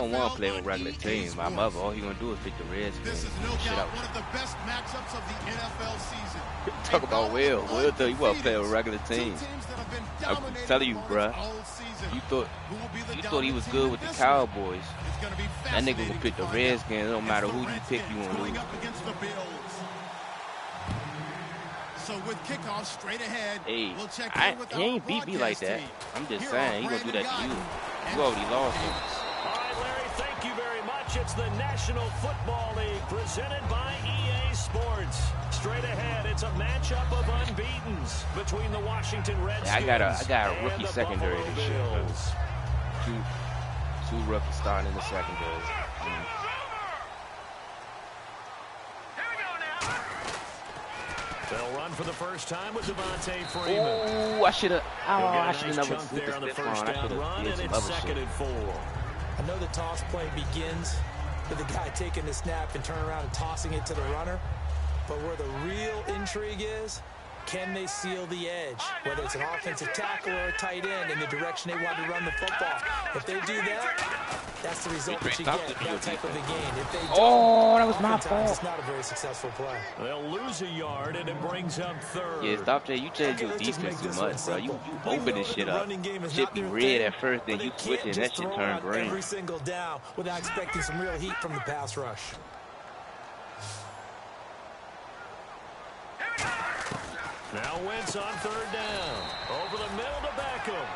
don't want to play with regular teams. My mother, all he gonna do is pick the Redskins. This is no doubt one of the best matchups of the NFL season. Talk about Will. Will tell you want to play with regular teams. I'm telling you, bruh. You thought he was good with the Cowboys. That nigga will pick the Redskins. It don't matter who you pick, you won't lose. So with kickoff straight ahead, hey, we'll check in with he ain't beat me like that. I'm just saying, he gonna do that to you. You already lost him. All right, Larry, thank you very much. It's the National Football League presented by EA Sports. Straight ahead, it's a matchup of unbeatens between the Washington Redskins. Yeah, I got a rookie secondary this year. Two rookies starting in the secondary. They'll run for the first time with Devontae Freeman. Oh, I should have never chunk there on the first down run, and it's 2nd and 4. I know the toss play begins with the guy taking the snap and turning around and tossing it to the runner. But where the real intrigue is, can they seal the edge? Whether it's an offensive tackle or a tight end in the direction they want to run the football. If they do that, that's the result that you get, that type of a game. If they don't, that was my fault. It's not a very successful play. They'll lose a yard, and it brings up 3rd. Yeah, stop that. You change your defense too much, bro. You open this shit up. Shit be red at first, then you switch it, and that shit turn green. Every single down without expecting some real heat from the pass rush. Now Wentz on 3rd down. Over the middle to Beckham.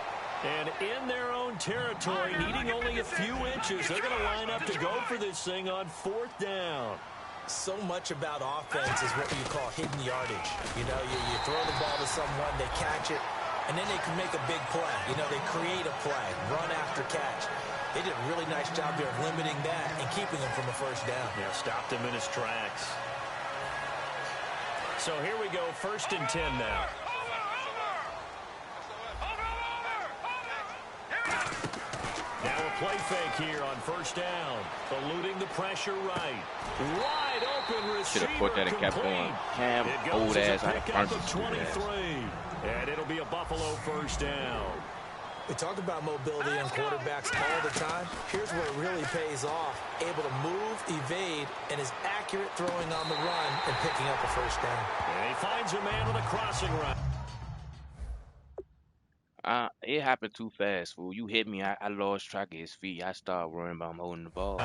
And in their own territory, needing only a few inches, they're going to line up to go for this thing on 4th down. So much about offense is what you call hidden yardage. You know, you throw the ball to someone, they catch it, and then they can make a big play. You know, they create a play, run after catch. They did a really nice job there of limiting that and keeping them from a first down. Yeah, stopped him in his tracks. So here we go, 1st and 10 now. Now a play fake here on 1st down. Eluding the pressure right. Wide open receiver. Should have put that and kept going. Cam, old ass, out of punches. 23. And it'll be a Buffalo 1st down. We talk about mobility on quarterbacks all the time. Here's where it really pays off. Able to move, evade, and is accurate throwing on the run and picking up a 1st down. And he finds a man with a crossing route. It happened too fast, fool. You hit me, I lost track of his feet. I started worrying about him holding the ball.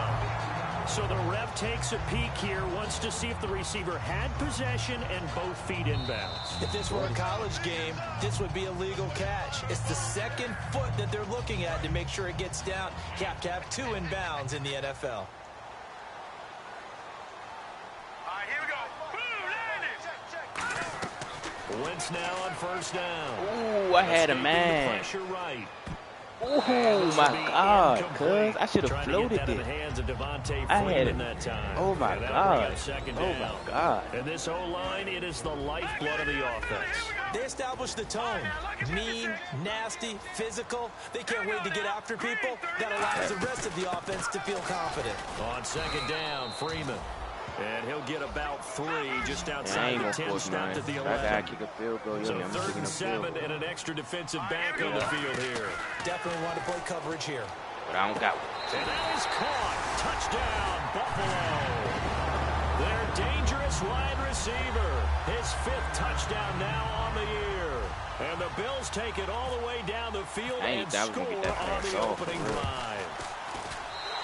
So the ref takes a peek here, wants to see if the receiver had possession and both feet inbounds. If this were a college game, this would be a legal catch. It's the 2nd foot that they're looking at to make sure it gets down. You have to have 2 inbounds in the NFL. Wentz now on 1st down. Ooh, I had a man. Right. Oh my God, cuz I should have floated it. I had it. That time. Oh my God. Oh my God. And this O-line, it is the lifeblood of the offense. They established the tone. Mean, nasty, physical. They can't wait to get after people. That allows the rest of the offense to feel confident. On 2nd down, Freeman. And he'll get about 3 just outside the 10, stopped at the 11. I gotta kick a field goal. So 3rd and 7 and an extra defensive back on the field here. Definitely want to play coverage here. But I don't got one. And that is caught. Touchdown, Buffalo. Their dangerous wide receiver. His 5th touchdown now on the year. And the Bills take it all the way down the field and score on the opening drive.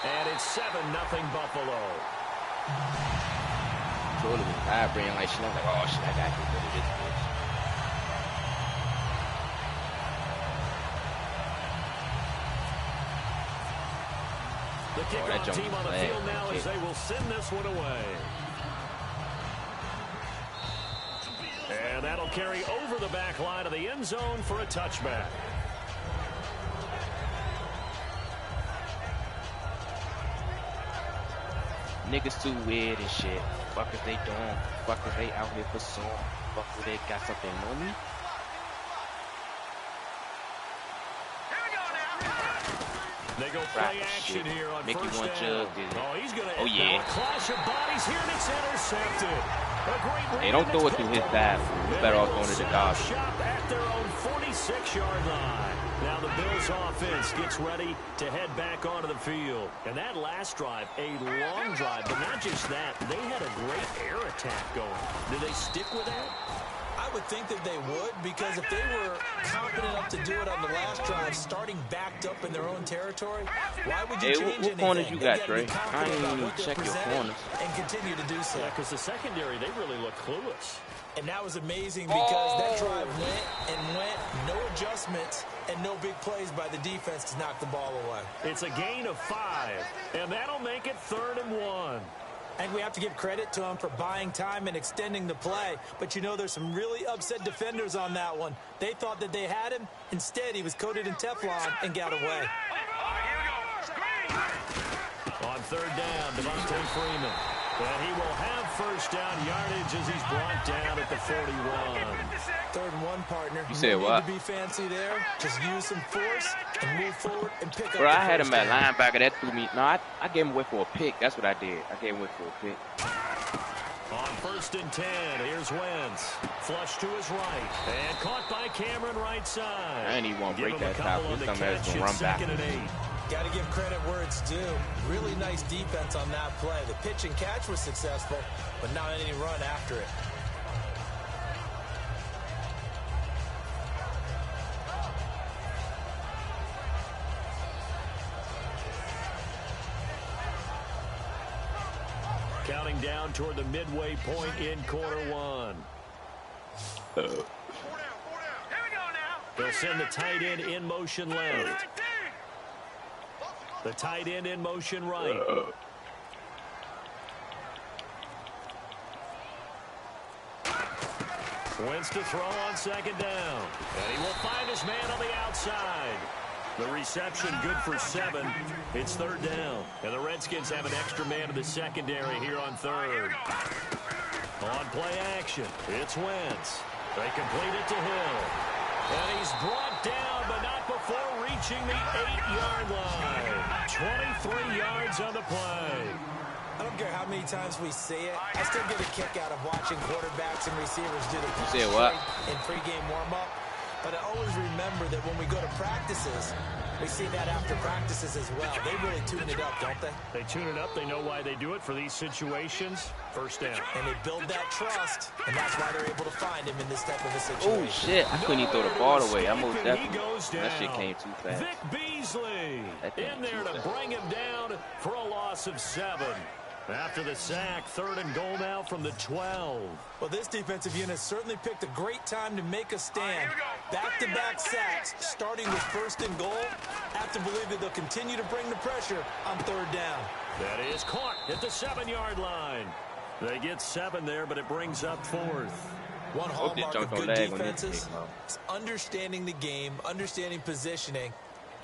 And it's 7-0 Buffalo. Totally vibrating like shit. I was like, oh shit, I gotta get rid of this bitch. The kickoff team on the field now as they will send this one away. And that'll carry over the back line of the end zone for a touchback. Niggas too weird and shit. Fuckers they don't. Fuckers they out here for song. Fuckers they got something on me. They go play action here on Mickey first down. He's gonna yeah. clash of bodies here, and it's intercepted. Hey, don't throw it through his back. He's better off going to the dodge. Shop at at their own 46-yard line. Now the Bills offense gets ready to head back onto the field. And that last drive, a long drive, but not just that. They had a great air attack going. Did they stick with that? I would think that they would, because if they were confident enough to do it on the last drive, starting backed up in their own territory, why would you change anything? What corners you got, Dre? I ain't even check your corners. And continue to do so. Yeah, because the secondary, they really look clueless. And that was amazing because that drive went and went, no adjustments, and no big plays by the defense to knock the ball away. It's a gain of 5, and that'll make it 3rd and 1. And we have to give credit to him for buying time and extending the play. But, you know, there's some really upset defenders on that one. They thought that they had him. Instead, he was coated in Teflon and got away. On 3rd down, Devontae Freeman. And he will have first down yardage as he's brought down at the 41. 3rd and 1, partner. You said what? To be fancy there. Just use some force and move forward and pick up. Bro, I had him at linebacker. That threw me. No, I gave him away for a pick. That's what I did. I gave him away for a pick. On 1st and 10, here's Wentz. Flush to his right. And caught by Cameron right side. I ain't even want to break that tackle. This dumbass going to run back. 2nd and 8. Got to give credit where it's due. Really nice defense on that play. The pitch and catch was successful, but not any run after it. Counting down toward the midway point in quarter 1. They'll send the tight end in motion left. The tight end in motion right. Wentz to throw on 2nd down. And he will find his man on the outside. The reception good for 7. It's 3rd down. And the Redskins have an extra man in the secondary here on 3rd. On play action, it's Wentz. They complete it to Hill. And he's brought down, but not before reaching the 8-yard line. 23 yards on the play. I don't care how many times we see it. I still get a kick out of watching quarterbacks and receivers do the You said what? in pregame warm-up. But I always remember that when we go to practices, we see that after practices as well. They really tune it up, don't they? They tune it up. They know why they do it for these situations. First down. And they build that trust, and that's why they're able to find him in this type of a situation. Oh, shit. I couldn't even throw the ball away. I moved that. Goes down. That shit came too fast. Vic Beasley in there to bring him down for a loss of 7. After the sack, 3rd and goal now from the 12. Well, this defensive unit certainly picked a great time to make a stand. Back-to-back sacks, starting with 1st and goal. Have to believe that they'll continue to bring the pressure on 3rd down. That is caught at the 7-yard line. They get 7 there, but it brings up 4th. One hallmark of good defenses is understanding the game, understanding positioning,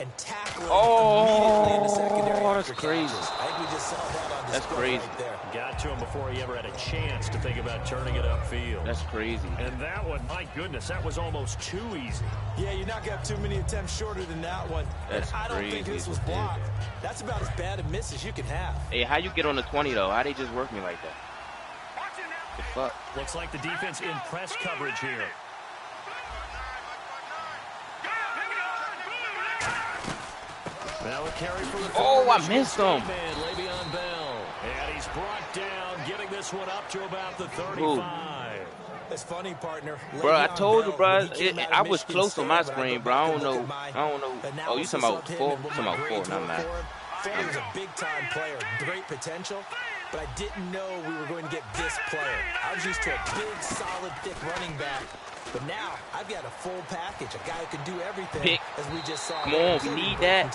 and tackling immediately in the secondary. Oh, that's crazy. I think we just saw that on display right there. Got to him before he ever had a chance to think about turning it upfield. That's crazy. And that one, my goodness, that was almost too easy. Yeah, you're not going to have too many attempts shorter than that one. That's I don't think this was blocked. That's about as bad a miss as you can have. Hey, how you get on the 20, though? How they just work me like that? The fuck? Looks like the defense in press coverage here. Now a carry for the I missed him. Le'Veon Bell. And he's brought down, getting this one up to about the 35. It's funny, partner. Bro, I told you, bro. I was close on my screen, bro. I don't know. Oh, you talking about 4? I'm talking about 4, not mine. He was a big-time player, great potential, but I didn't know we were going to get this player. I was used to a big, solid, thick running back. But now, I've got a full package, a guy who can do everything, as we just saw. Come on, we need that.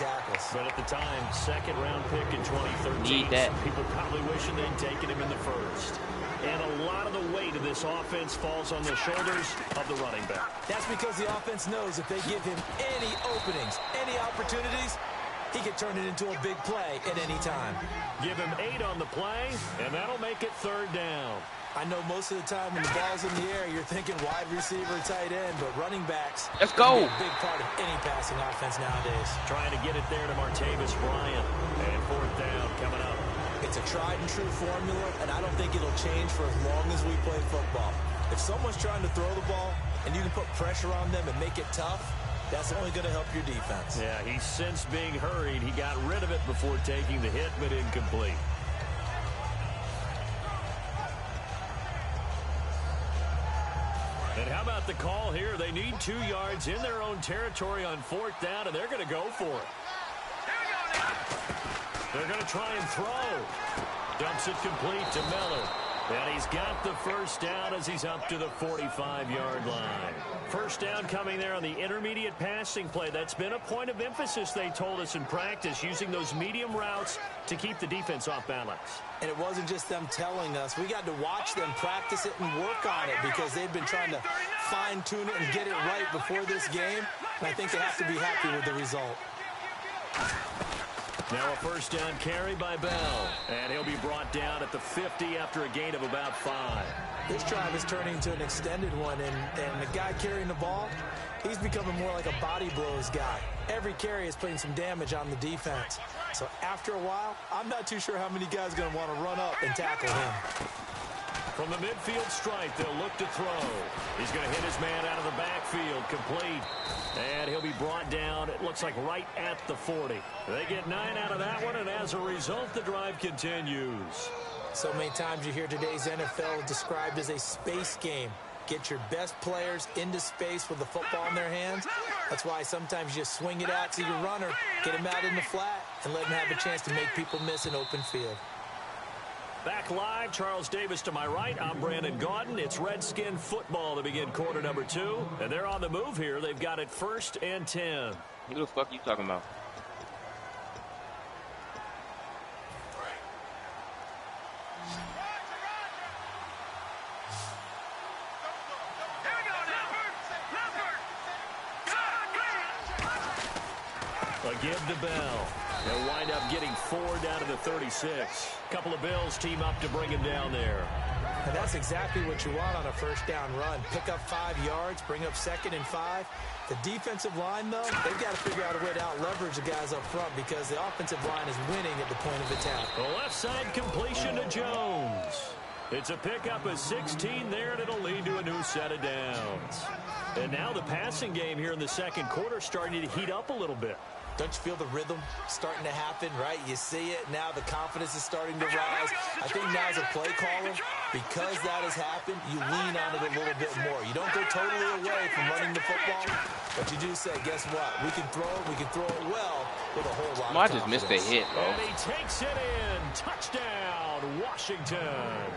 But at the time, 2nd-round pick in 2013. Need that. People probably wishing they'd taken him in the 1st. And a lot of the weight of this offense falls on the shoulders of the running back. That's because the offense knows if they give him any openings, any opportunities, he can turn it into a big play at any time. Give him 8 on the play, and that'll make it 3rd down. I know most of the time when the ball's in the air, you're thinking wide receiver, tight end, but running backs Let's go. Are a big part of any passing offense nowadays. Trying to get it there to Martavis Bryant. And 4th down coming up. It's a tried and true formula, and I don't think it'll change for as long as we play football. If someone's trying to throw the ball, and you can put pressure on them and make it tough, that's only going to help your defense. Yeah, he sensed being hurried. He got rid of it before taking the hit, but incomplete. And how about the call here? They need 2 yards in their own territory on 4th down, and they're going to go for it. They're going to try and throw. Dumps it complete to Miller. And he's got the first down as he's up to the 45-yard line. First down coming there on the intermediate passing play. That's been a point of emphasis, they told us in practice, using those medium routes to keep the defense off balance. And it wasn't just them telling us. We got to watch them practice it and work on it because they've been trying to fine-tune it and get it right before this game. And I think they have to be happy with the result. Now a first down carry by Bell. And he'll be brought down at the 50 after a gain of about 5. This drive is turning into an extended one, and the guy carrying the ball, he's becoming more like a body blows guy. Every carry is putting some damage on the defense. So after a while, I'm not too sure how many guys are going to want to run up and tackle him. From the midfield stripe, they'll look to throw. He's going to hit his man out of the backfield, complete. And he'll be brought down, it looks like right at the 40. They get 9 out of that one, and as a result, the drive continues. So many times you hear today's NFL described as a space game. Get your best players into space with the football in their hands. That's why sometimes you just swing it out to your runner, get him out in the flat, and let him have a chance to make people miss an open field. Back live, Charles Davis to my right. I'm Brandon Gaudin. It's Redskin football to begin quarter number 2. And they're on the move here. They've got it 1st and 10. Who the fuck are you talking about? A give to Bell. They'll wind up getting 4 down to the 36. A couple of Bills team up to bring him down there. And that's exactly what you want on a first down run. Pick up 5 yards, bring up 2nd and 5. The defensive line, though, they've got to figure out a way to out-leverage the guys up front because the offensive line is winning at the point of attack. The left side completion to Jones. It's a pickup of 16 there, and it'll lead to a new set of downs. And now the passing game here in the second quarter starting to heat up a little bit. Don't you feel the rhythm starting to happen, right? You see it. Now the confidence is starting to rise. I think now as a play caller, because that has happened, you lean on it a little bit more. You don't go totally away from running the football, but you do say, guess what? We can throw it well with a whole lot of confidence. I just missed a hit, bro. And he takes it in. Touchdown, Washington.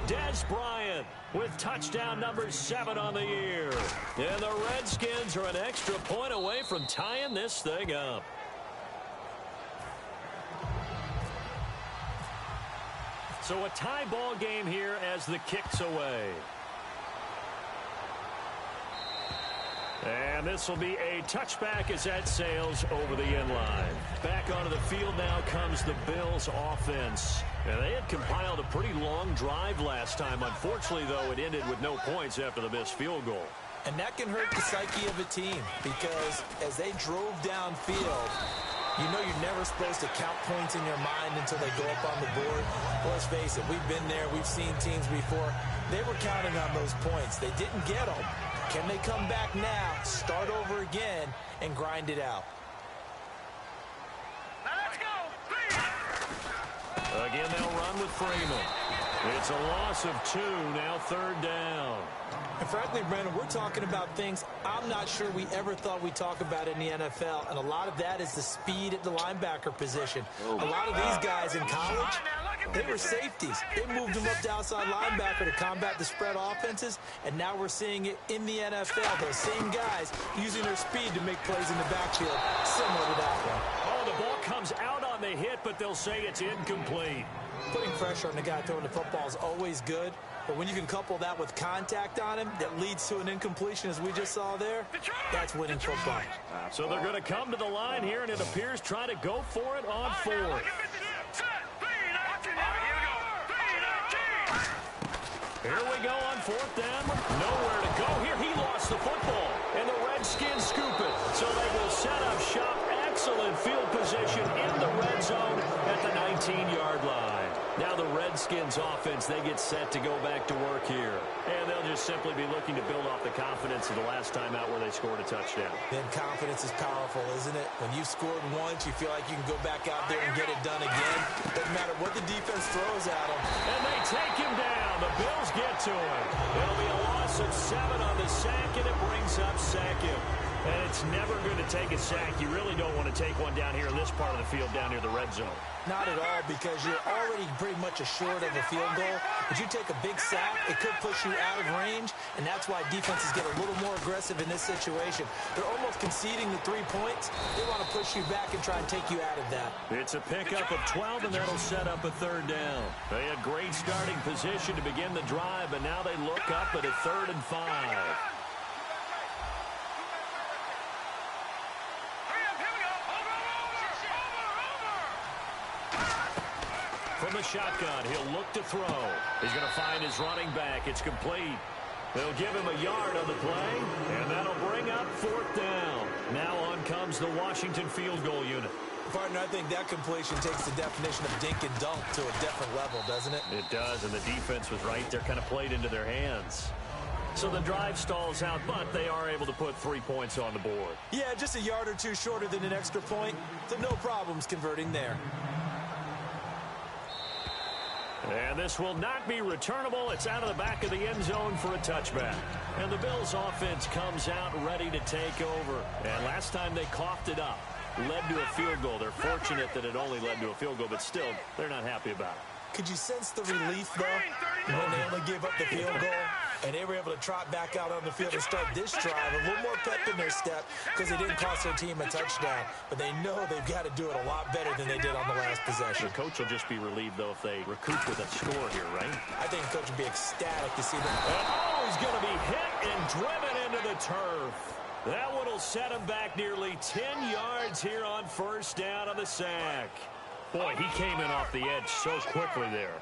Dez Bryant with touchdown number 7 on the year. And the Redskins are an extra point away from tying this thing up. So a tie ball game here as the kick's away. And this will be a touchback as that sails over the end line. Back onto the field now comes the Bills offense. And they had compiled a pretty long drive last time. Unfortunately, though, it ended with no points after the missed field goal. And that can hurt the psyche of a team because as they drove downfield, you know you're never supposed to count points in your mind until they go up on the board. Well, let's face it, we've been there. We've seen teams before. They were counting on those points. They didn't get them. Can they come back now, start over again, and grind it out? Let's go. Again, they'll run with Freeman. It's a loss of 2, now 3rd down. And frankly, Brandon, we're talking about things I'm not sure we ever thought we'd talk about in the NFL, and a lot of that is the speed at the linebacker position. A lot of these guys in college, they were safeties. They moved them up to outside linebacker to combat the spread offenses, and now we're seeing it in the NFL. Those same guys using their speed to make plays in the backfield, similar to that one. Oh, the ball comes out on the hit, but they'll say it's incomplete. Putting pressure on the guy throwing the football is always good, but when you can couple that with contact on him that leads to an incompletion, as we just saw there, that's winning football. So they're going to come to the line here, and it appears trying to go for it on 4th. Here we go on 4th down. Nowhere to go here. He lost the football, and the Redskins scoop it. So they will set up shop. Excellent field position in the red zone at the 19-yard line. Now the Redskins offense, they get set to go back to work here. And they'll just simply be looking to build off the confidence of the last time out where they scored a touchdown. Then confidence is powerful, isn't it? When you've scored once, you feel like you can go back out there and get it done again. Doesn't matter what the defense throws at them. And they take him down. The Bills get to him. It'll be a loss of 7 on the sack, and it brings up second. And it's never going to take a sack. You really don't want to take one down here in this part of the field down near the red zone. Not at all, because you're already pretty much assured of a field goal. But you take a big sack, it could push you out of range, and that's why defenses get a little more aggressive in this situation. They're almost conceding the 3 points. They want to push you back and try and take you out of that. It's a pickup of 12, and that'll set up a 3rd down. They had great starting position to begin the drive, but now they look up at a 3rd and 5. From the shotgun, he'll look to throw. He's going to find his running back. It's complete. They'll give him a yard on the play, and that'll bring up 4th down. Now on comes the Washington field goal unit. Partner, I think that completion takes the definition of dink and dunk to a different level, doesn't it? It does, and the defense was right there, kind of played into their hands. So the drive stalls out, but they are able to put 3 points on the board. Yeah, just a yard or two shorter than an extra point, so no problems converting there. And this will not be returnable. It's out of the back of the end zone for a touchback. And the Bills offense comes out ready to take over. And last time they coughed it up, led to a field goal. They're fortunate that it only led to a field goal, but still, they're not happy about it. Could you sense the relief, though, when they only gave up the field goal? And they were able to trot back out on the field and start this drive. A little more pep in their step because they didn't cost their team a touchdown. But they know they've got to do it a lot better than they did on the last possession. The coach will just be relieved, though, if they recoup with a score here, right? I think the coach would be ecstatic to see them. And he's going to be hit and driven into the turf. That one will set him back nearly 10 yards here on 1st down on the sack. Boy, he came in off the edge so quickly there.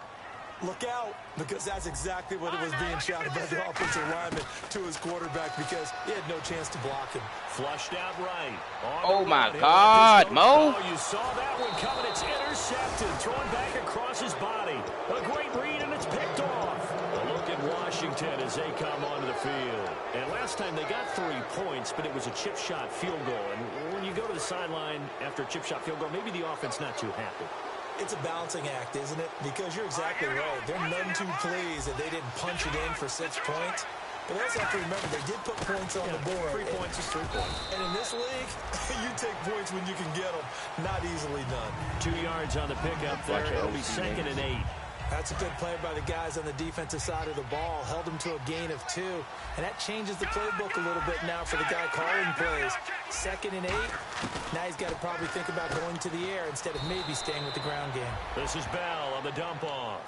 Look out, because that's exactly what it was being shouted by the offensive lineman to his quarterback because he had no chance to block him. Flushed out right. Oh, my God, Mo. Oh, you saw that one coming. It's intercepted. Thrown back across his body. A great read, and it's picked off. A look at Washington as they come onto the field. And last time they got 3 points, but it was a chip shot field goal. And when you go to the sideline after a chip shot field goal, maybe the offense not too happy. It's a balancing act, isn't it? Because you're exactly right. They're none too pleased that they didn't punch it in for 6 points. But they also have to remember they did put points on the board. 3 points is 3 points. And in this league, you take points when you can get them. Not easily done. 2 yards on the pickup there. It'll be 2nd and 8. That's a good play by the guys on the defensive side of the ball. Held them to a gain of 2. And that changes the playbook a little bit now for the guy calling plays. 2nd and 8. Now he's got to probably think about going to the air instead of maybe staying with the ground game. This is Bell on the dump off.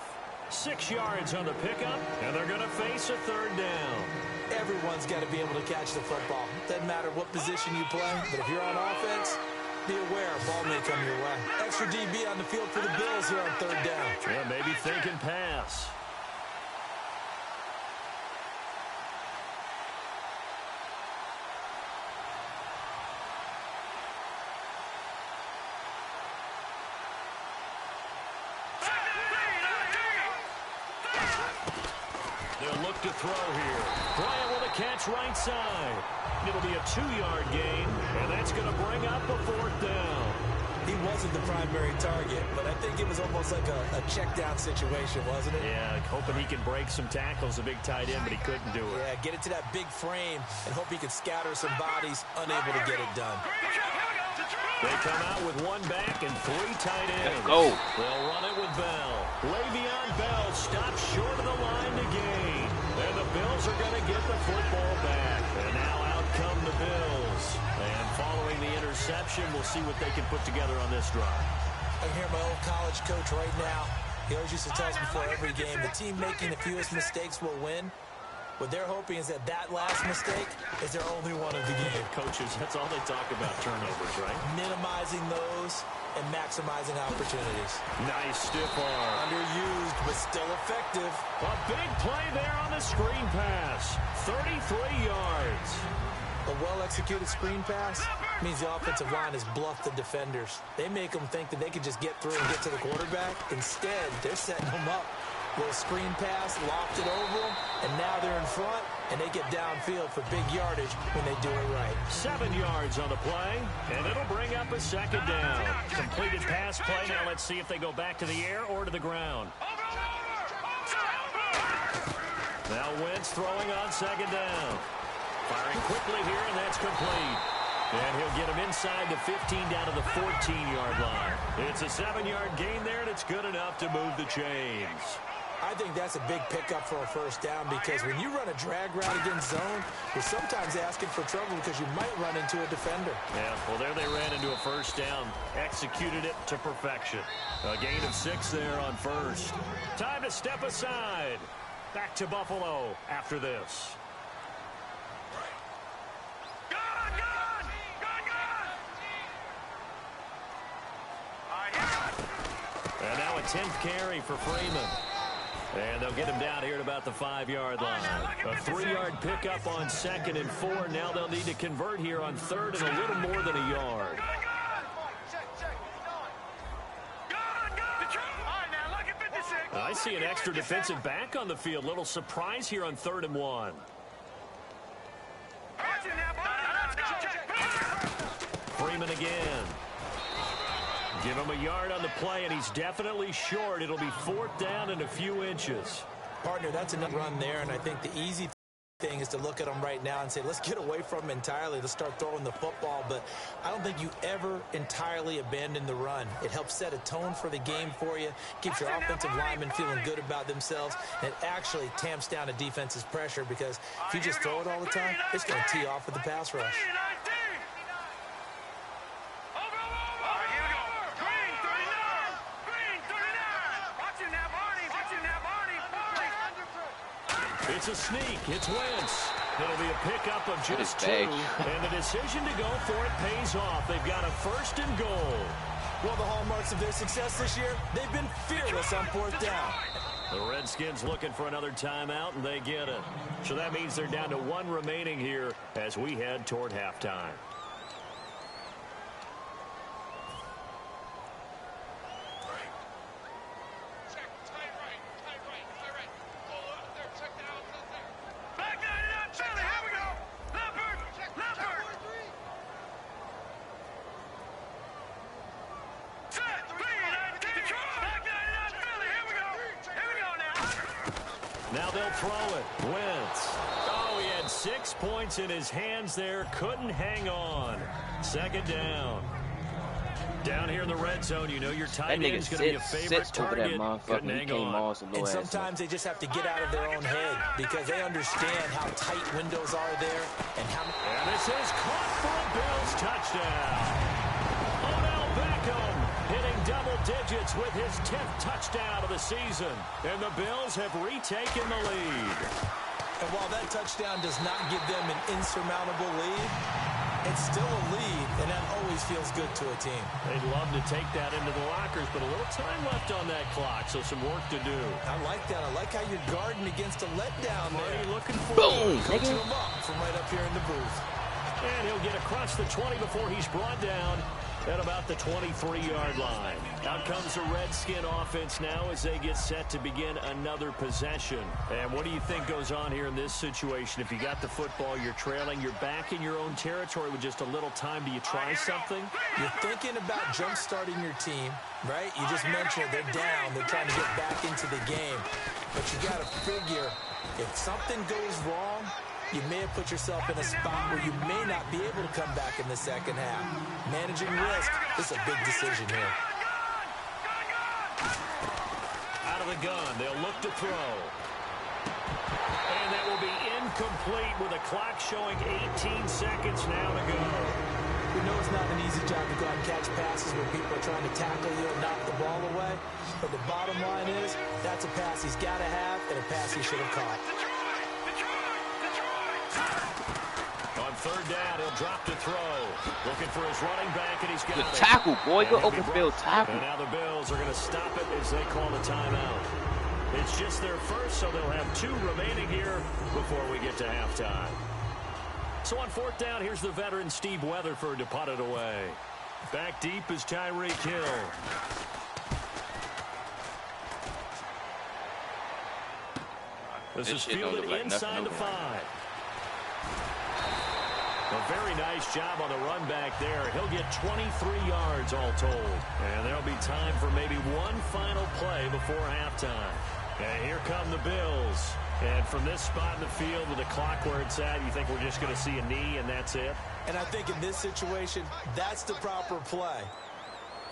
6 yards on the pickup, and they're going to face a 3rd down. Everyone's got to be able to catch the football. Doesn't matter what position you play, but if you're on offense, be aware, ball may come your way. Extra DB on the field for the Bills here on 3rd down. Yeah, maybe thinking pass. They'll look to throw here. Bryant with a catch right side. It'll be a 2-yard gain, and that's going to bring up a 4th down. He wasn't the primary target, but I think it was almost like a check-down situation, wasn't it? Yeah, hoping he can break some tackles, a big tight end, but he couldn't do it. Yeah, get it to that big frame and hope he could scatter some bodies, unable to get it done. They come out with 1 back and 3 tight ends. Let's go. They'll run it with Bell. Le'Veon Bell stops short of the line to gain. And the Bills are going to get the football back. And now out come the Bills. And following the interception, we'll see what they can put together on this drive. I hear my old college coach right now. He always used to tell us before every game, the team making the fewest mistakes will win. What they're hoping is that last mistake is their only one of the game. Coaches, that's all they talk about, turnovers, right? Minimizing those and maximizing opportunities. Nice stiff arm. Underused, but still effective. A big play there on the screen pass. 33 yards. A well-executed screen pass It means the offensive line has bluffed the defenders. They make them think that they can just get through and get to the quarterback. Instead, they're setting them up. Little screen pass, lopped it over them, and now they're in front, and they get downfield for big yardage when they do it right. 7 yards on the play, and it'll bring up a second down. Completed pass play. Now let's see if they go back to the air or to the ground. Now Wentz throwing on second down. Firing quickly here, and that's complete. And he'll get him inside the 15 down to the 14-yard line. It's a 7-yard gain there, and it's good enough to move the chains. I think that's a big pickup for a first down because when you run a drag route against zone, you're sometimes asking for trouble because you might run into a defender. Yeah, well, there they ran into a first down. Executed it to perfection. A gain of 6 there on first. Time to step aside. Back to Buffalo after this. And now a 10th carry for Freeman. And they'll get him down here at about the 5-yard line. A 3-yard pickup on 2nd and 4. Now they'll need to convert here on 3rd and a little more than a yard. I see an extra defensive back on the field. Little surprise here on 3rd and 1. Freeman again. Give him a yard on the play, and he's definitely short. It'll be 4th down and a few inches. Partner, that's another run there, and I think the easy thing is to look at them right now and say, let's get away from them entirely. Let's start throwing the football, but I don't think you ever entirely abandon the run. It helps set a tone for the game for you, keeps your offensive linemen feeling good about themselves, and it actually tamps down a defense's pressure because if you just throw it all the time, it's going to tee off with the pass rush. It's a sneak. It's Wentz. It'll be a pickup of just 2, and the decision to go for it pays off. They've got a 1st and goal. Well, the hallmarks of their success this year, they've been fearless on 4th down. The Redskins looking for another timeout, and they get it. So that means they're down to 1 remaining here as we head toward halftime. Now they'll throw it. Wentz. Oh, he had 6 points in his hands there. Couldn't hang on. 2nd down. Down here in the red zone, you know your tight end is going to be a favorite target. Couldn't hang on. And sometimes they just have to get out of their own head because they understand how tight windows are there and how. And this is caught for a Bills touchdown. Odell Beckham hitting double digits with his 10th touchdown of the season. And the Bills have retaken the lead. And while that touchdown does not give them an insurmountable lead, it's still a lead, and that always feels good to a team. They'd love to take that into the lockers, but a little time left on that clock, so some work to do. I like that. I like how you're guarding against a letdown there. Looking for boom, coaching him up from right up here in the booth. And he'll get across the 20 before he's brought down at about the 23-yard line. Out comes the Redskin offense now as they get set to begin another possession. And what do you think goes on here in this situation? If you got the football, you're trailing, you're back in your own territory with just a little time. Do you try something? You're thinking about jump-starting your team, right? You just mentioned they're down. They're trying to get back into the game. But you got to figure if something goes wrong, you may have put yourself in a spot where you may not be able to come back in the second half. Managing risk is a big decision here. Out of the gun, they'll look to throw. And that will be incomplete with a clock showing 18 seconds now to go. We know it's not an easy job to go out and catch passes where people are trying to tackle you and knock the ball away. But the bottom line is, that's a pass he's got to have and a pass he should have caught. On 3rd down, he'll drop to throw. Looking for his running back, and he's got it. Tackle, boy. Go open field tackle. And now the Bills are going to stop it as they call the timeout. It's just their first, so they'll have 2 remaining here before we get to halftime. So on 4th down, here's the veteran Steve Weatherford to punt it away. Back deep is Tyreek Hill. This is fielded inside the 5. A very nice job on the run back there. He'll get 23 yards all told. And there'll be time for maybe one final play before halftime. And here come the Bills. And from this spot in the field with the clock where it's at, you think we're just going to see a knee and that's it? And I think in this situation, that's the proper play.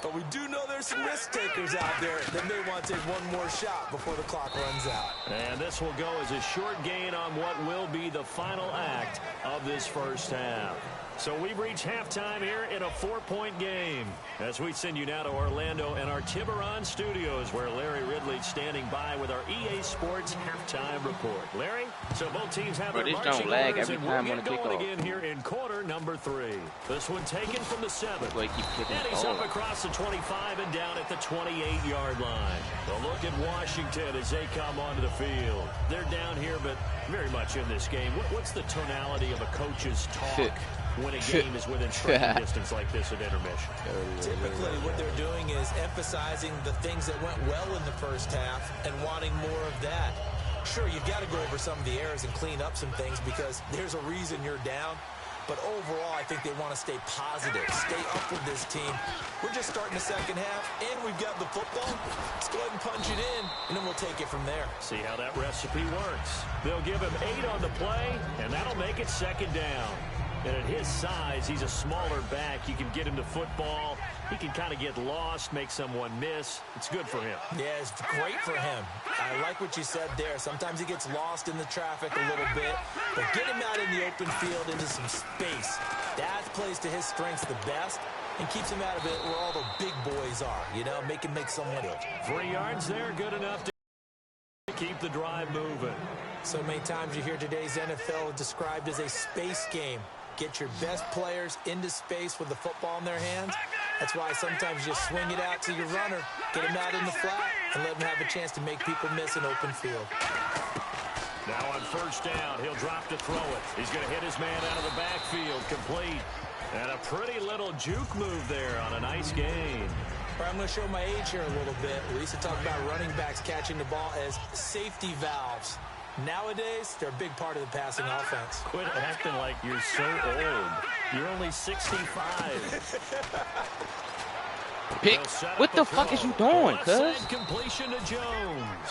But we do know there's some risk takers out there that may want to take one more shot before the clock runs out. And this will go as a short gain on what will be the final act of this first half. So we've reached halftime here in a 4-point game. As we send you now to Orlando and our Tiburon studios, where Larry Ridley's standing by with our EA Sports halftime report. Larry, so both teams have their marching orders, and we'll get going again here in quarter number 3. This one taken from the 7. And he's up across the 25 and down at the 28-yard line. A look at Washington as they come onto the field. They're down here, but very much in this game. What's the tonality of a coach's talk when a game is within striking distance like this at intermission? Typically, what they're doing is emphasizing the things that went well in the first half and wanting more of that. Sure, you've got to go over some of the errors and clean up some things because there's a reason you're down. But overall, I think they want to stay positive, stay up with this team. We're just starting the second half, and we've got the football. Let's go ahead and punch it in, and then we'll take it from there. See how that recipe works. They'll give him 8 on the play, and that'll make it second down. And at his size, he's a smaller back. You can get him to football. He can kind of get lost, make someone miss. It's good for him. Yeah, it's great for him. I like what you said there. Sometimes he gets lost in the traffic a little bit, but get him out in the open field into some space. That plays to his strengths the best and keeps him out of it where all the big boys are, you know, make him make someone else. 3 yards there, good enough to keep the drive moving. So many times you hear today's NFL described as a space game. Get your best players into space with the football in their hands. That's why sometimes you just swing it out to your runner, get him out in the flat, and let him have a chance to make people miss an open field. Now on first down, he'll drop to throw it. He's going to hit his man out of the backfield, complete. And a pretty little juke move there on a nice gain. All right, I'm going to show my age here a little bit. We used to talk about running backs catching the ball as safety valves. Nowadays, they're a big part of the passing offense. Quit acting like you're so old. You're only 65. Pick. What the fuck is you doing, cuz? Completion to Jones.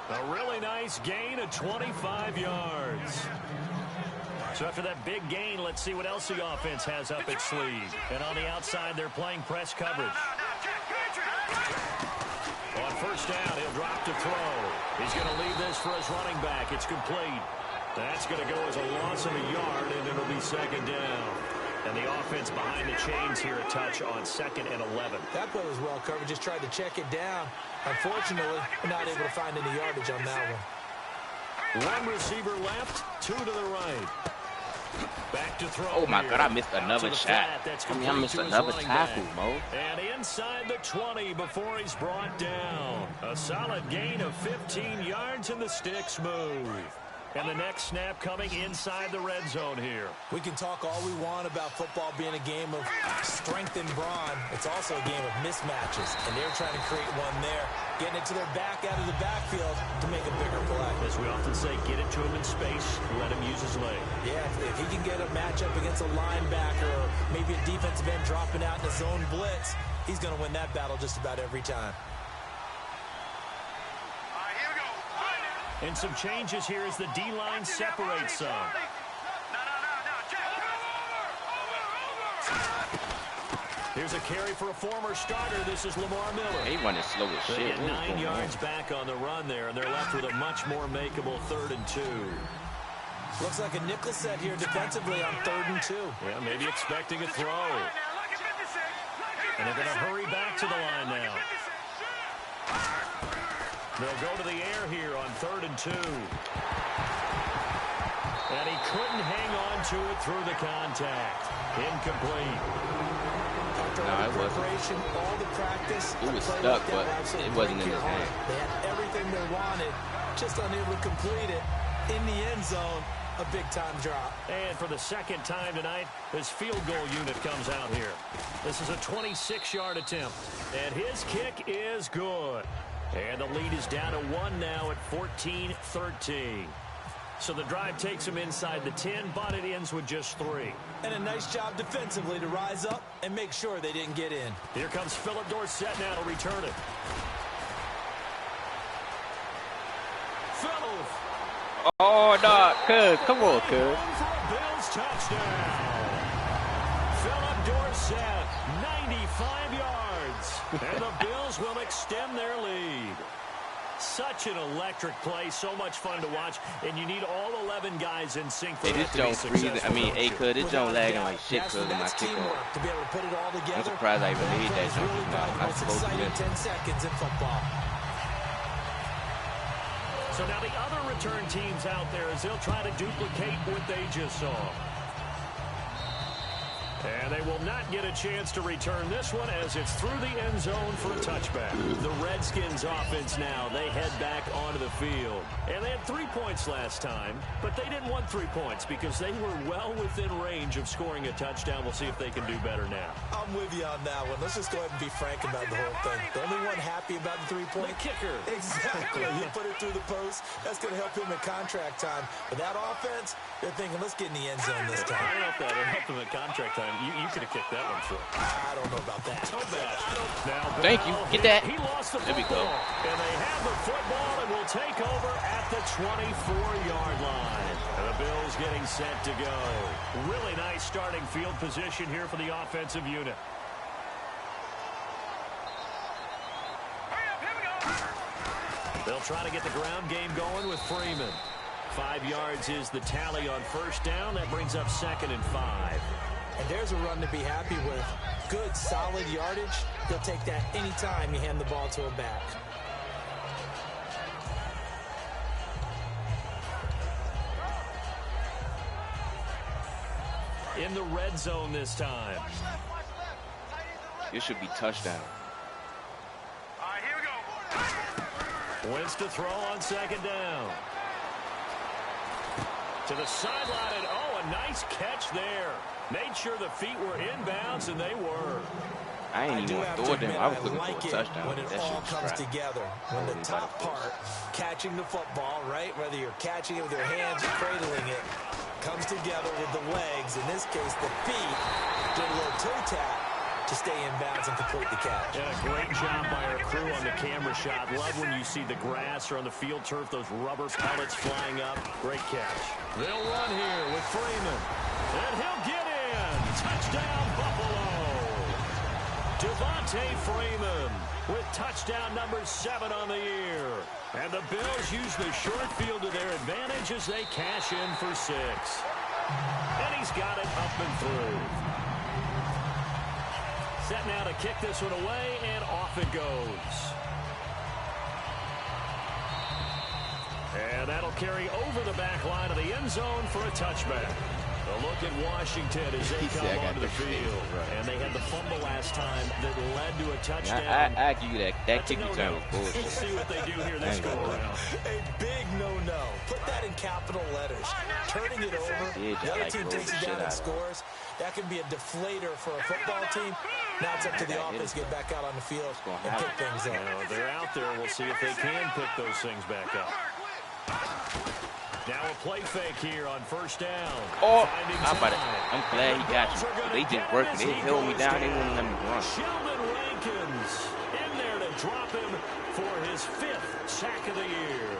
A really nice gain of 25 yards. So after that big gain, let's see what else the offense has up its sleeve. And on the outside, they're playing press coverage. On first down, he'll drop to throw. He's going to leave this for his running back. It's complete. That's going to go as a loss of a yard, and it'll be second down. And the offense behind the chains here a touch on 2nd and 11. That play was well covered. Just tried to check it down. Unfortunately, we're not able to find any yardage on that one. One receiver left, 2 to the right. Back to throw. Oh my God, I missed another shot. I missed another tackle, Mo. And inside the 20 before he's brought down. A solid gain of 15 yards in the sticks move. And the next snap coming inside the red zone here. We can talk all we want about football being a game of strength and brawn. It's also a game of mismatches, and they're trying to create one there, getting it to their back out of the backfield to make a bigger play. As we often say, get it to him in space, let him use his leg. Yeah, if he can get a matchup against a linebacker or maybe a defensive end dropping out in a zone blitz, he's going to win that battle just about every time. And some changes here as the D-line separates some. Here's a carry for a former starter. This is Lamar Miller. He running slow as shit. They get 9 yards back on the run there, and they're left with a much more makeable 3rd and 2. Looks like a nickel set here defensively on 3rd and 2. Yeah, maybe expecting a throw. And they're going to hurry back to the line now. They'll go to the air here on 3rd and 2. And he couldn't hang on to it through the contact. Incomplete. No, it wasn't. All the practice, it was stuck, but it wasn't in his hand. They had everything they wanted, just unable to complete it in the end zone. a big-time drop. And for the second time tonight, his field goal unit comes out here. This is a 26-yard attempt, and his kick is good. And the lead is down to 1 now at 14-13. So the drive takes him inside the 10, but it ends with just 3. And a nice job defensively to rise up and make sure they didn't get in. Here comes Philip Dorsett now to return it. Philip. Oh, no, cuz. Come on, cuz. For a Bills touchdown. Philip Dorsett, 95 yards. And the Bills will extend their lead. Such an electric play, so much fun to watch, and you need all 11 guys in sync for this don't freeze. I mean, cuz this don't lagging like shit, cuz in my kickoff. To be able to put it all together. I'm surprised I even made that jump. I'm supposed to miss. 10 seconds in football. So now the other return teams out there as they'll try to duplicate what they just saw. And they will not get a chance to return this one as it's through the end zone for a touchback. The Redskins offense now, they head back onto the field. And they had 3 points last time, but they didn't want 3 points because they were well within range of scoring a touchdown. We'll see if they can do better now. I'm with you on that one. Let's just go ahead and be frank about the whole thing. The only one happy about the 3-point kicker. Exactly. You put it through the post. That's going to help him in contract time. But that offense, they're thinking, let's get in the end zone this time. I don't know if that would help him in contract time. You could have kicked that one short. I don't know about that. So bad. Now, thank you. Get that. He lost the There we go. And they have the football and will take over at the 24-yard line. And the Bills getting set to go. Really nice starting field position here for the offensive unit. They'll try to get the ground game going with Freeman. 5 yards is the tally on first down. That brings up 2nd and 5. And there's a run to be happy with. Good, solid yardage. They'll take that anytime you hand the ball to a back. In the red zone this time. It should be touchdown. All right, here we go. Wentz to throw on 2nd down. To the sideline, and a nice catch there. Made sure the feet were inbounds, and they were. I ain't even want to throw it down. I was looking for a touchdown. When it all comes together. When the top part, catching the football, right? Whether you're catching it with your hands or cradling it, comes together with the legs. In this case, the feet. Did a little toe tap to stay in bounds and complete the catch. Yeah, great job by our crew on the camera shot. Love when you see the grass or on the field turf, those rubber pellets flying up. Great catch. They'll run here with Freeman. And he'll get in. Touchdown, Buffalo. Devontae Freeman with touchdown number 7 on the year. And the Bills use the short field to their advantage as they cash in for 6. And he's got it up and through. Set now to kick this one away, and off it goes. And that'll carry over the back line of the end zone for a touchback. A look at Washington as they come onto the field. And they had the fumble last time that led to a touchdown. I give you that. That kick return was bullshit. We'll see what they do here this go around. A big no-no. Put that in capital letters. Turning it over. The other team takes it down and scores. That can be a deflator for a football team. Now it's up to the offense to get back out on the field and pick things up. Well, they're out there. We'll see if they can pick those things back up. Now a play fake here on first down. Oh, I'm glad he got you. They just working. They held me down. They wouldn't let me run. Sheldon Rankins in there to drop him for his 5th sack of the year.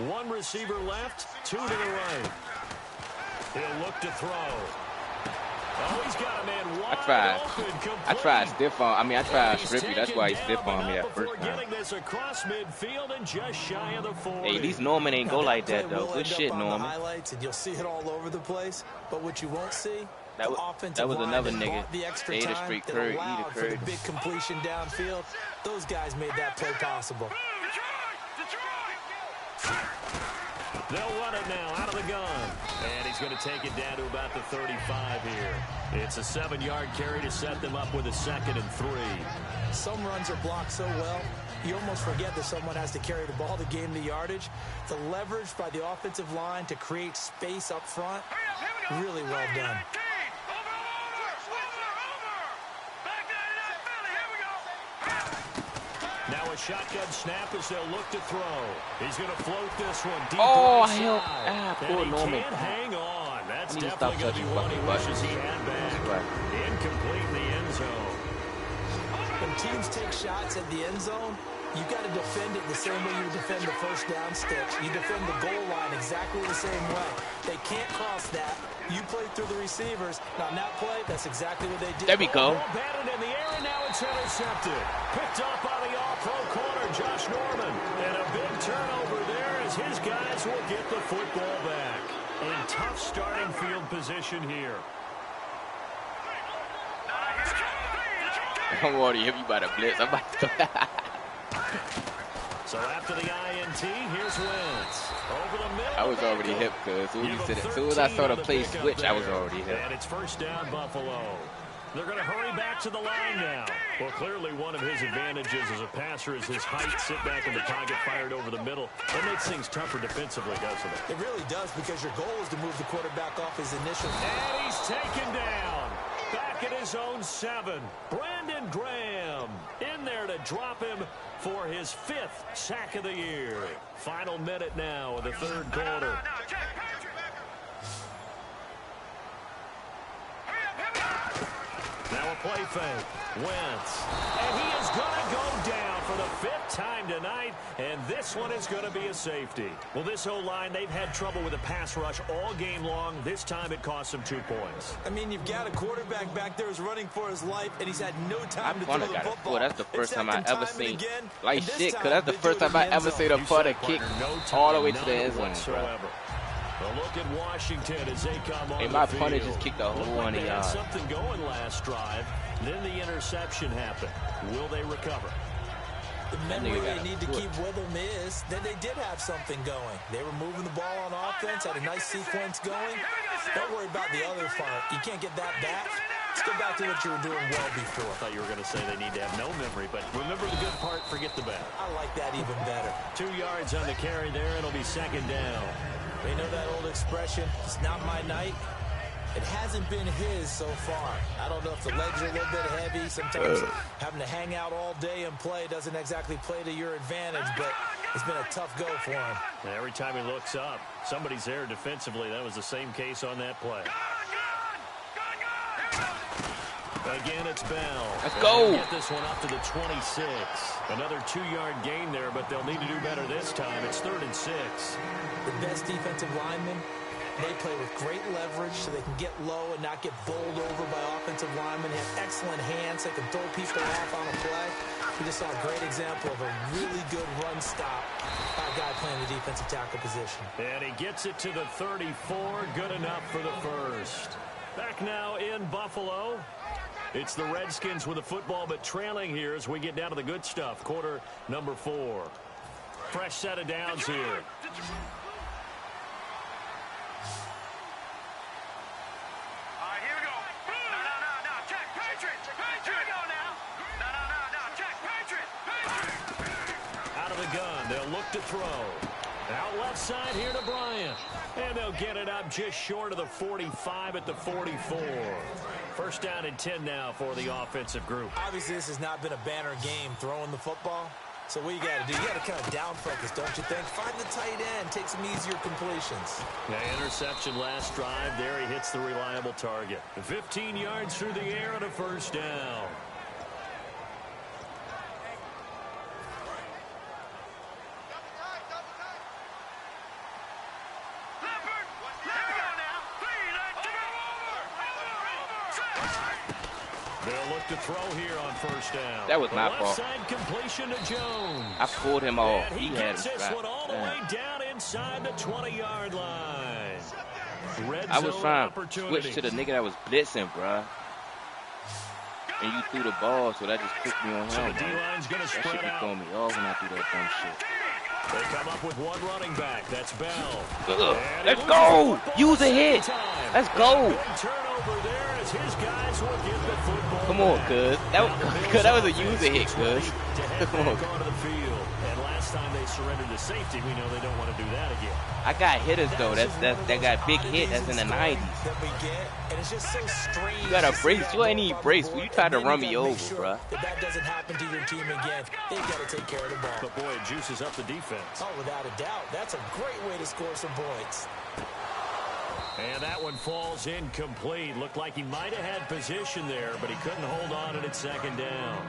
One receiver left, 2 to the right. He'll look to throw. Oh, he's got a man wide open. I tried stiff on. I mean, I tried strip you. That's why he stiff on me that first time. Getting this across midfield and just shy of the 40. Hey, at least Norman ain't go like that though. Good shit, Norman. Highlights and you'll see it all over the place. But what you won't see, that was another nigga. The extra Ate a time straight that curd, allowed eat a for curd. the big completion downfield. Those guys made that play possible. They'll run it now out of the gun. And he's going to take it down to about the 35 here. It's a 7-yard carry to set them up with a 2nd and 3. Some runs are blocked so well, you almost forget that someone has to carry the ball to gain the yardage. The leverage by the offensive line to create space up front, really well done. Now a shotgun snap as they'll look to throw. He's going to float this one deep Oh, poor and Norman. he can't hang on. That's I need to definitely stop going to be touching one he fucking wishes he buttons. had back. Right. Incomplete in the end zone. When teams take shots at the end zone, you got to defend it the same way you defend the first down sticks. You defend the goal line exactly the same way. They can't cross that. You play through the receivers. Now, on that play, that's exactly what they did. There we go. Ball batted in the air, and now it's intercepted. Picked up by the all-pro corner, Josh Norman. And a big turnover there as his guys will get the football back. In tough starting field position here. I'm already hit you by the blitz. I'm about to So after the INT, here's Wentz. Over the middle. I was already hip, because as soon as I saw the play switch, I was already hip. And it's first down, Buffalo. They're going to hurry back to the line now. Well, clearly one of his advantages as a passer is his height. Sit back in the pocket, fired over the middle. That makes things tougher defensively, doesn't it? It really does, because your goal is to move the quarterback off his initial. And he's taken down. Back at his own 7. Brandon Graham in there to drop him for his 5th sack of the year. Final minute now of the 3rd quarter. Now a play fake. Wentz. And he is going to go down for the 5th time tonight, and this one is going to be a safety. Well, this whole line, they've had trouble with a pass rush all game long. This time it cost them 2 points. I mean, you've got a quarterback back there who's running for his life, and he's had no time to throw the football. That's the first time I ever seen, again, like shit, because that's the first time I ever seen a putter kick all the way to the end zone, bro. A look at Washington as they come on. Hey, my punter just kicked a whole 1 They had yard. something going last drive. Then the interception happened. Will they recover? The memory they need to keep with them is that they did have something going. They were moving the ball on offense, had a nice sequence going. Don't worry about the other part. You can't get that back. Let's go back to what you were doing well before. I thought you were going to say they need to have no memory, but remember the good part, forget the bad. I like that even better. 2 yards on the carry there. It'll be 2nd down. You know that old expression, it's not my night? It hasn't been his so far. I don't know if the legs are a little bit heavy. Sometimes having to hang out all day and play doesn't exactly play to your advantage, but it's been a tough go for him. And every time he looks up, somebody's there defensively. That was the same case on that play. Again, it's Bell. Let's go. Get this one up to the 26. Another 2-yard gain there, but they'll need to do better this time. It's 3rd and 6. The best defensive linemen, they play with great leverage so they can get low and not get bowled over by offensive linemen. They have excellent hands. They can throw people off on a play. We just saw a great example of a really good run stop by a guy playing the defensive tackle position. And he gets it to the 34. Good enough for the first. Back now in Buffalo. It's the Redskins with the football, but trailing here as we get down to the good stuff. Quarter number 4. Fresh set of downs here. Out of the gun, they'll look to throw. Out left side here to Bryant. And they'll get it up just short of the 45 at the 44. First down and 10 now for the offensive group. Obviously, this has not been a banner game throwing the football. So what you got to do, you got to kind of down focus, don't you think? Find the tight end, take some easier completions. The interception last drive. There he hits the reliable target. 15 yards through the air and a first down. They'll look to throw here on first down. That was my fault. Side completion to Jones. I pulled him off. And He he had gets him this trapped. one all the way down inside the 20-yard line. Red I was zone trying to opportunity. switch to the nigga that was blitzing, bruh. And you threw the ball, so that just put me on So him. the D-line's going to That shit spread be out. throwing me off when I do that dumb shit. They come up with one running back. That's Bell. Let's go. Use a hit. Let's go. Turnover there as his guys will get the football. Come on, cuz. That was a user hit, cuz. Come on. And last time they surrendered to safety, we know they don't want to do that again. I got hitters though. That got big hit. That's in the 90s. And it's just so strange. You got a brace. You ain't need brace. You tried to run me over, bro. That doesn't happen to your team again. They got to take care of the ball. But boy, it juices up the defense. Oh, without a doubt. That's a great way to score some points. And that one falls incomplete. Looked like he might have had position there, but he couldn't hold on it at second down.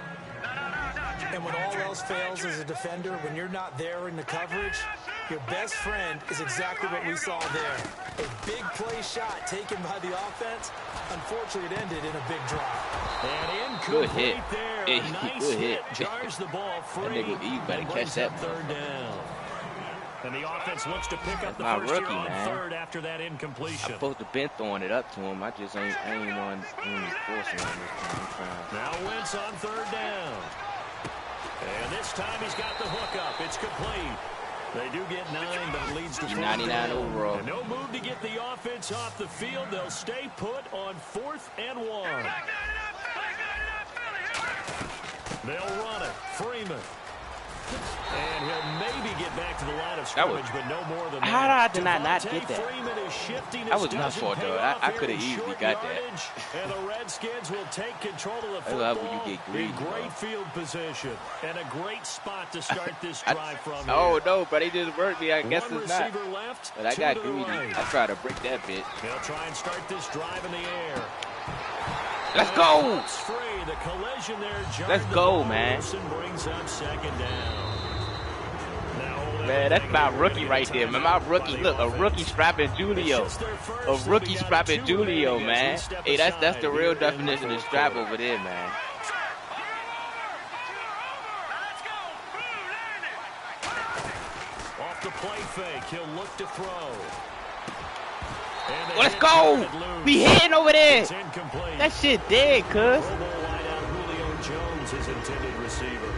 And when all else fails as a defender, when you're not there in the coverage, your best friend is exactly what we saw there. A big play shot taken by the offense. Unfortunately, it ended in a big drop. And good incomplete hit. there. Hey, nice good hit. Jars the ball free. That nigga, you better catch that. Third down. And the offense looks to pick up the my first rookie, here on man. third after that incompletion. I'm supposed to been throwing it up to him. I just ain't one forcing on this time. Now Wentz on third down. And this time he's got the hook up. It's complete. They do get 9, but it leads to 99 overall. And no move to get the offense off the field. They'll stay put on 4th and 1. They'll run it. Freeman. And he'll maybe get back to the line of scrimmage, but no more than that. How did I not get that? That was my fault, though. I could have easily got that. And the Redskins will take control of the I love football when you get greedy, in great field position. And a great spot to start this drive from here. Oh, no, but he just worked me. I guess One it's not. receiver left, But I two got to the greedy. right. I tried to break that bitch. They'll try and start this drive in the air. Let's go. It's free. The collision there jarred Let's the go, ball man. loose and brings up second down. Man, that's my rookie right there, man. My rookie, look, a rookie strapping Julio. A rookie strapping Julio, man. Hey, that's the real definition of strap over there, man. Off the play fake, he'll look to throw. Let's go. We hitting over there. That shit dead, cuz.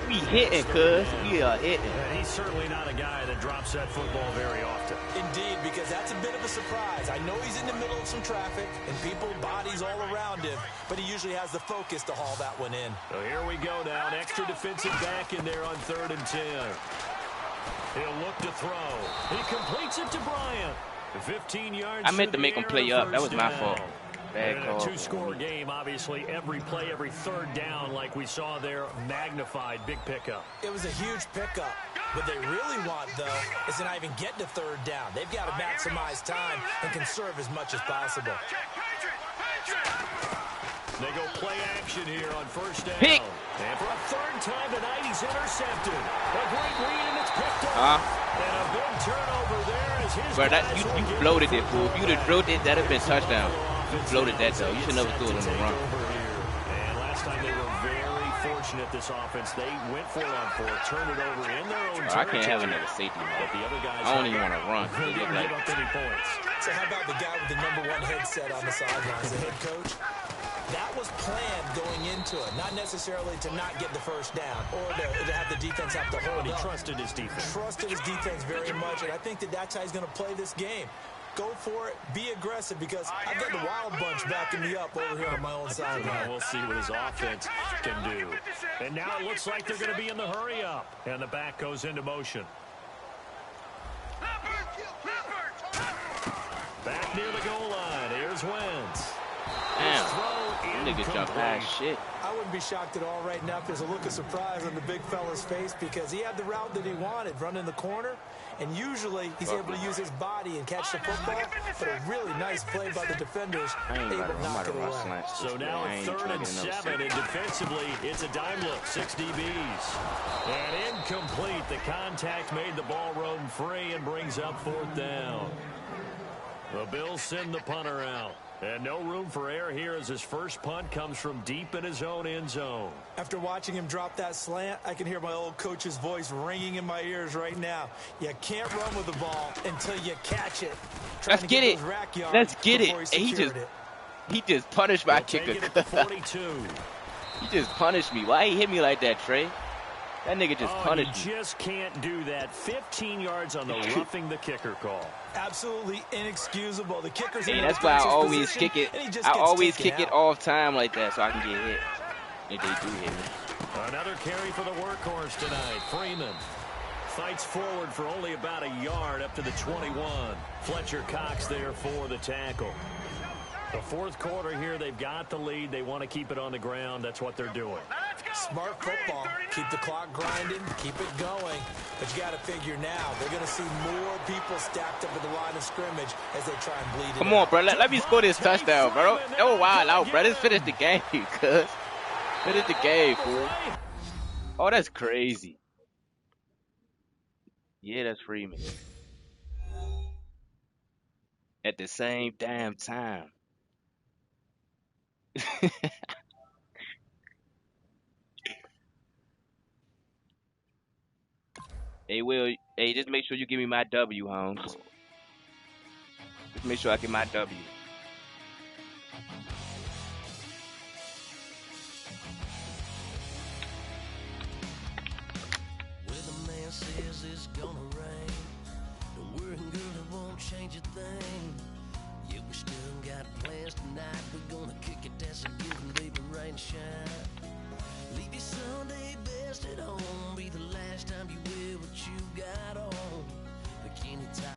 We hitting, cuz. We are hitting. He's certainly not a guy that drops that football very often. Indeed, because that's a bit of a surprise. I know he's in the middle of some traffic and people, bodies all around him, but he usually has the focus to haul that one in. So here we go now. An extra defensive back in there on 3rd and 10. He'll look to throw. He completes it to Bryant. 15 yards. I meant to make him play up. That was my fault. Bad call. A 2-score game, obviously. Every play, every third down, like we saw there, magnified. Big pickup. It was a huge pickup. What they really want, though, is to not even get to 3rd down. They've got to maximize time and conserve as much as possible. They go play action here on 1st down. Pick. And for a 3rd time tonight, he's intercepted. A great read, and it's picked up. And a big turnover there as his Bro, you floated it, fool. If you'd have floated it, that'd have been touchdown. You floated that, though. You should never throw it on the run. And last time they were very fortunate, this offense. They went for it on 4, turned it over in their own territory. I can't have another safety, man. The other guys I don't even want to run. They didn't give up any points. So how about the guy with the #1 headset on the sidelines, the head coach? That was planned going into it, not necessarily to not get the 1st down or to have the defense have to hold He up. trusted his defense. Trusted his defense very much, and I think that's how he's going to play this game. Go for it, be aggressive, because I've got the Wild Bunch backing me up over here on my own sideline. We'll see what his offense can do. And now it looks like they're going to be in the hurry up, and the back goes into motion. Back near the goal line. Here's Wentz. Damn. Nigga jumped past shit. I wouldn't be shocked at all right now if there's a look of surprise on the big fella's face, because he had the route that he wanted, running the corner, and usually he's able to use his body and catch the football, but a really nice play by the defenders, able to knock it away. So now a 3rd and 7, and defensively, it's a dime look, 6 DBs. And incomplete. The contact made the ball roam free and brings up 4th down. The Bills send the punter out. And no room for error here as his first punt comes from deep in his own end zone. After watching him drop that slant, I can hear my old coach's voice ringing in my ears right now. You can't run with the ball until you catch it. Let's get it. Let's get it. And he just punished my kicker. He He just punished me. Why he hit me like that, Trey? That nigga just punished you me. just can't do that. 15 yards on the roughing the kicker call. Absolutely inexcusable. The kicker's in That's the why I defensive always position, kick it. and he just I gets always taken kick it out. off time like that so I can get hit. If they do hit me. Another carry for the workhorse tonight. Freeman fights forward for only about a yard up to the 21. Fletcher Cox there for the tackle. The fourth quarter here, they've got the lead. They want to keep it on the ground. That's what they're doing. Smart football. Keep the clock grinding. Keep it going. But you got to figure now, they're going to see more people stacked up at the line of scrimmage as they try and bleed it Come on, out. bro. Let me score this touchdown, bro. That was wild out, bro. Let's finish the game, cuz. Finish the game, fool. Oh, that's crazy. Yeah, that's Freeman. At the same damn time. Hey, Will. Hey, just make sure you give me my W, Holmes. Just make sure I get my W. Man says it's gonna rain. Don't worry, girl, it won't change a thing. Yeah, we still got plans tonight. We're gonna kick it, that's a given, baby, rain and shine. Leave your Sunday best at home. Be the last time you wear what you got on. Bikini top